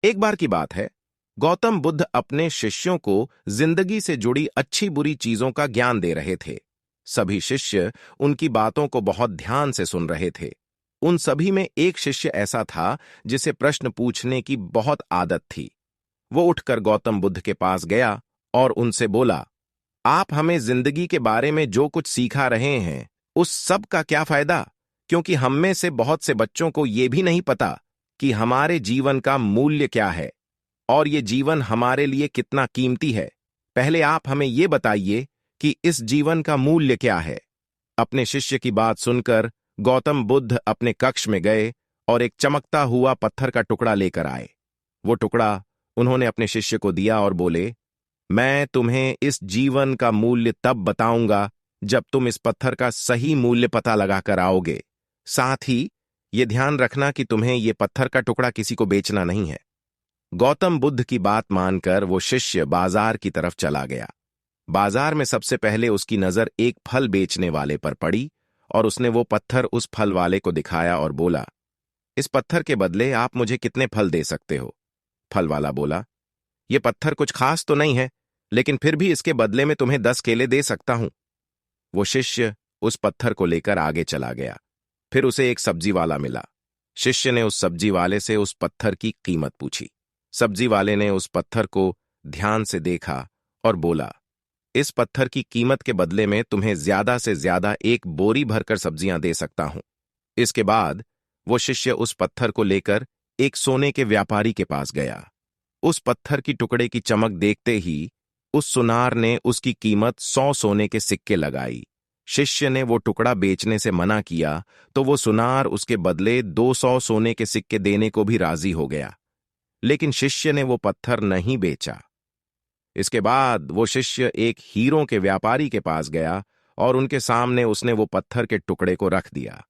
एक बार की बात है, गौतम बुद्ध अपने शिष्यों को जिंदगी से जुड़ी अच्छी बुरी चीजों का ज्ञान दे रहे थे। सभी शिष्य उनकी बातों को बहुत ध्यान से सुन रहे थे। उन सभी में एक शिष्य ऐसा था जिसे प्रश्न पूछने की बहुत आदत थी। वो उठकर गौतम बुद्ध के पास गया और उनसे बोला, आप हमें जिंदगी के बारे में जो कुछ सिखा रहे हैं उस सब का क्या फायदा? क्योंकि हम में से बहुत से बच्चों को यह भी नहीं पता कि हमारे जीवन का मूल्य क्या है और ये जीवन हमारे लिए कितना कीमती है। पहले आप हमें ये बताइए कि इस जीवन का मूल्य क्या है। अपने शिष्य की बात सुनकर गौतम बुद्ध अपने कक्ष में गए और एक चमकता हुआ पत्थर का टुकड़ा लेकर आए। वो टुकड़ा उन्होंने अपने शिष्य को दिया और बोले, मैं तुम्हें इस जीवन का मूल्य तब बताऊंगा जब तुम इस पत्थर का सही मूल्य पता लगाकर आओगे। साथ ही ये ध्यान रखना कि तुम्हें ये पत्थर का टुकड़ा किसी को बेचना नहीं है। गौतम बुद्ध की बात मानकर वो शिष्य बाजार की तरफ चला गया। बाजार में सबसे पहले उसकी नजर एक फल बेचने वाले पर पड़ी और उसने वो पत्थर उस फल वाले को दिखाया और बोला, इस पत्थर के बदले आप मुझे कितने फल दे सकते हो? फल वाला बोला, ये पत्थर कुछ खास तो नहीं है, लेकिन फिर भी इसके बदले में तुम्हें 10 केले दे सकता हूं। वो शिष्य उस पत्थर को लेकर आगे चला गया। फिर उसे एक सब्जी वाला मिला। शिष्य ने उस सब्जी वाले से उस पत्थर की कीमत पूछी। सब्जी वाले ने उस पत्थर को ध्यान से देखा और बोला, इस पत्थर की कीमत के बदले में तुम्हें ज्यादा से ज्यादा एक बोरी भरकर सब्जियां दे सकता हूं। इसके बाद वो शिष्य उस पत्थर को लेकर एक सोने के व्यापारी के पास गया। उस पत्थर की टुकड़े की चमक देखते ही उस सुनार ने उसकी कीमत 100 सोने के सिक्के लगाई। शिष्य ने वो टुकड़ा बेचने से मना किया तो वो सुनार उसके बदले 200 सोने के सिक्के देने को भी राजी हो गया, लेकिन शिष्य ने वो पत्थर नहीं बेचा। इसके बाद वो शिष्य एक हीरों के व्यापारी के पास गया और उनके सामने उसने वो पत्थर के टुकड़े को रख दिया।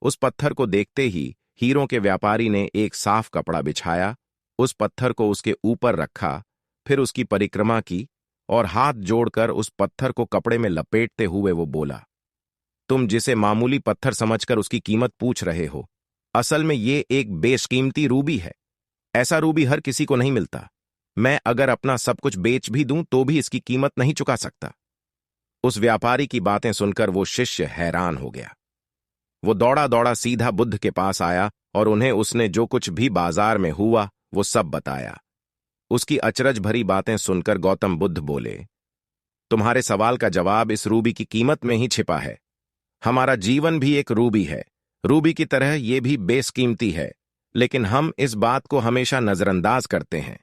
उस पत्थर को देखते ही हीरों के व्यापारी ने एक साफ कपड़ा बिछाया, उस पत्थर को उसके ऊपर रखा, फिर उसकी परिक्रमा की और हाथ जोड़कर उस पत्थर को कपड़े में लपेटते हुए वो बोला, तुम जिसे मामूली पत्थर समझकर उसकी कीमत पूछ रहे हो, असल में ये एक बेशकीमती रूबी है। ऐसा रूबी हर किसी को नहीं मिलता। मैं अगर अपना सब कुछ बेच भी दूं तो भी इसकी कीमत नहीं चुका सकता। उस व्यापारी की बातें सुनकर वो शिष्य हैरान हो गया। वो दौड़ा दौड़ा सीधा बुद्ध के पास आया और उन्हें उसने जो कुछ भी बाजार में हुआ वो सब बताया। उसकी अचरज भरी बातें सुनकर गौतम बुद्ध बोले, तुम्हारे सवाल का जवाब इस रूबी की कीमत में ही छिपा है। हमारा जीवन भी एक रूबी है। रूबी की तरह ये भी बेशकीमती है, लेकिन हम इस बात को हमेशा नजरअंदाज करते हैं।